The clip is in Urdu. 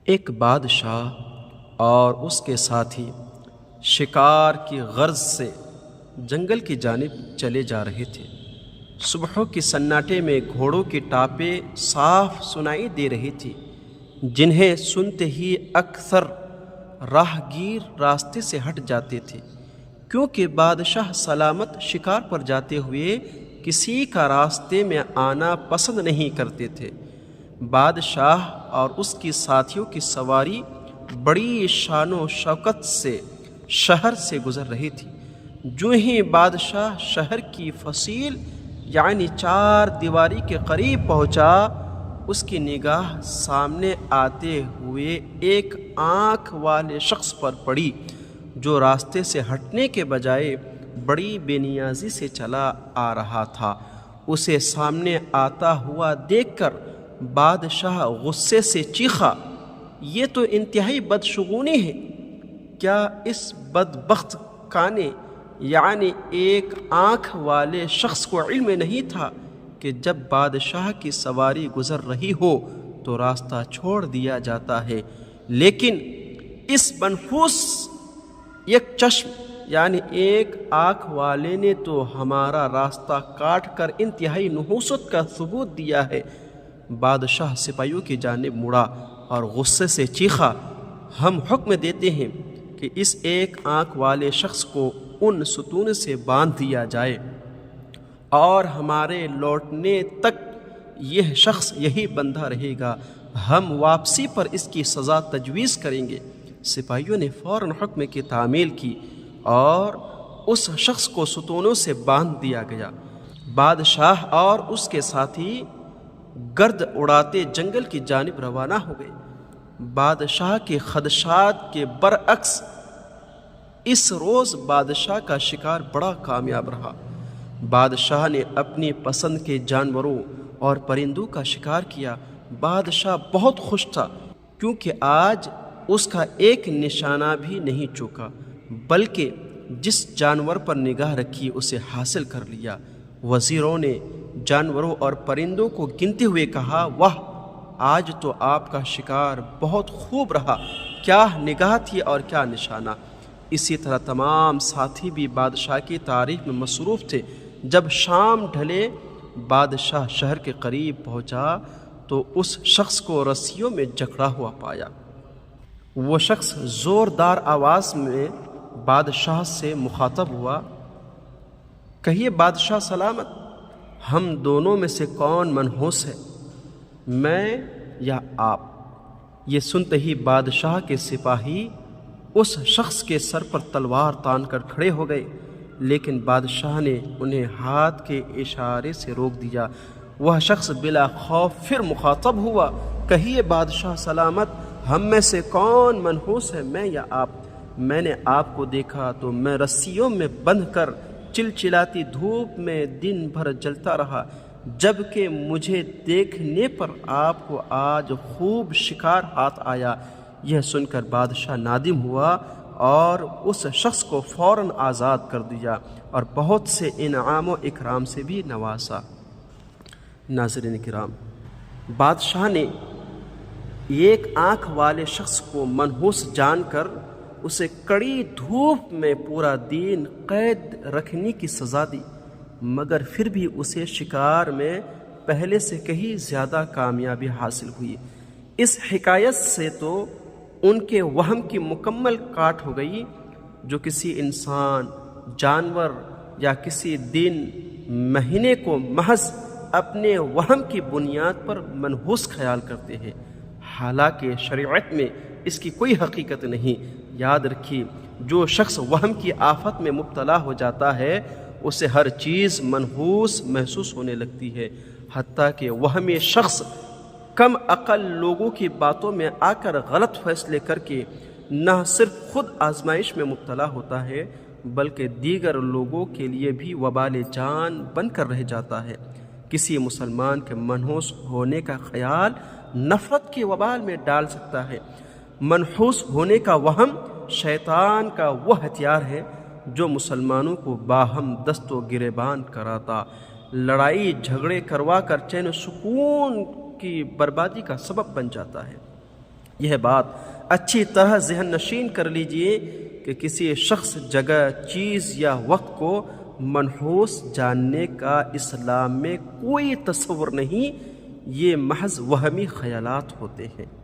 ایک بادشاہ اور اس کے ساتھی شکار کی غرض سے جنگل کی جانب چلے جا رہے تھے۔ صبح کی سناٹے میں گھوڑوں کی ٹاپیں صاف سنائی دے رہی تھی، جنہیں سنتے ہی اکثر راہگیر راستے سے ہٹ جاتے تھے، کیونکہ بادشاہ سلامت شکار پر جاتے ہوئے کسی کا راستے میں آنا پسند نہیں کرتے تھے۔ بادشاہ اور اس کی ساتھیوں کی سواری بڑی شان و شوکت سے شہر سے گزر رہی تھی۔ جو ہی بادشاہ شہر کی فصیل یعنی چار دیواری کے قریب پہنچا، اس کی نگاہ سامنے آتے ہوئے ایک آنکھ والے شخص پر پڑی، جو راستے سے ہٹنے کے بجائے بڑی بے نیازی سے چلا آ رہا تھا۔ اسے سامنے آتا ہوا دیکھ کر بادشاہ غصے سے چیخا، یہ تو انتہائی بدشگونی ہے۔ کیا اس بدبخت کانے یعنی ایک آنکھ والے شخص کو علم نہیں تھا کہ جب بادشاہ کی سواری گزر رہی ہو تو راستہ چھوڑ دیا جاتا ہے، لیکن اس منحوس یک چشم یعنی ایک آنکھ والے نے تو ہمارا راستہ کاٹ کر انتہائی نحوست کا ثبوت دیا ہے۔ بادشاہ سپاہیوں کی جانب مڑا اور غصے سے چیخا، ہم حکم دیتے ہیں کہ اس ایک آنکھ والے شخص کو ان ستون سے باندھ دیا جائے اور ہمارے لوٹنے تک یہ شخص یہی بندھا رہے گا، ہم واپسی پر اس کی سزا تجویز کریں گے۔ سپاہیوں نے فوراً حکم کی تعمیل کی اور اس شخص کو ستونوں سے باندھ دیا گیا۔ بادشاہ اور اس کے ساتھی گرد اڑاتے جنگل کی جانب روانہ ہو گئے۔ بادشاہ کے خدشات کے برعکس اس روز بادشاہ کا شکار بڑا کامیاب رہا۔ بادشاہ نے اپنی پسند کے جانوروں اور پرندوں کا شکار کیا۔ بادشاہ بہت خوش تھا، کیونکہ آج اس کا ایک نشانہ بھی نہیں چوکا، بلکہ جس جانور پر نگاہ رکھی اسے حاصل کر لیا۔ وزیروں نے جانوروں اور پرندوں کو گنتے ہوئے کہا، واہ، آج تو آپ کا شکار بہت خوب رہا، کیا نگاہ تھی اور کیا نشانہ۔ اسی طرح تمام ساتھی بھی بادشاہ کی تعریف میں مصروف تھے۔ جب شام ڈھلے، بادشاہ شہر کے قریب پہنچا تو اس شخص کو رسیوں میں جکڑا ہوا پایا۔ وہ شخص زوردار آواز میں بادشاہ سے مخاطب ہوا، کہیے بادشاہ سلامت، ہم دونوں میں سے کون منحوس ہے، میں یا آپ؟ یہ سنتے ہی بادشاہ کے سپاہی اس شخص کے سر پر تلوار تان کر کھڑے ہو گئے، لیکن بادشاہ نے انہیں ہاتھ کے اشارے سے روک دیا۔ وہ شخص بلا خوف پھر مخاطب ہوا، کہیے بادشاہ سلامت، ہم میں سے کون منحوس ہے، میں یا آپ؟ میں نے آپ کو دیکھا تو میں رسیوں میں بندھ کر چلچلاتی دھوپ میں دن بھر جلتا رہا، جبکہ مجھے دیکھنے پر آپ کو آج خوب شکار ہاتھ آیا۔ یہ سن کر بادشاہ نادم ہوا اور اس شخص کو فوراً آزاد کر دیا اور بہت سے انعام و اکرام سے بھی نوازا۔ ناظرین کرام، بادشاہ نے ایک آنکھ والے شخص کو منحوس جان کر اسے کڑی دھوپ میں پورا دن قید رکھنے کی سزا دی، مگر پھر بھی اسے شکار میں پہلے سے کہیں زیادہ کامیابی حاصل ہوئی۔ اس حکایت سے تو ان کے وہم کی مکمل کاٹ ہو گئی، جو کسی انسان، جانور یا کسی دن، مہینے کو محض اپنے وہم کی بنیاد پر منحوس خیال کرتے ہیں، حالانکہ شریعت میں اس کی کوئی حقیقت نہیں۔ یاد رکھیے، جو شخص وہم کی آفت میں مبتلا ہو جاتا ہے اسے ہر چیز منحوس محسوس ہونے لگتی ہے، حتیٰ کہ وہمی شخص کم عقل لوگوں کی باتوں میں آ کر غلط فیصلے کر کے نہ صرف خود آزمائش میں مبتلا ہوتا ہے بلکہ دیگر لوگوں کے لیے بھی وبال جان بن کر رہ جاتا ہے۔ کسی مسلمان کے منحوس ہونے کا خیال نفرت کی وبال میں ڈال سکتا ہے۔ منحوس ہونے کا وہم شیطان کا وہ ہتھیار ہے جو مسلمانوں کو باہم دست و گریبان کراتا، لڑائی جھگڑے کروا کر چین و سکون کی بربادی کا سبب بن جاتا ہے۔ یہ بات اچھی طرح ذہن نشین کر لیجئے کہ کسی شخص، جگہ، چیز یا وقت کو منحوس جاننے کا اسلام میں کوئی تصور نہیں، یہ محض وہمی خیالات ہوتے ہیں۔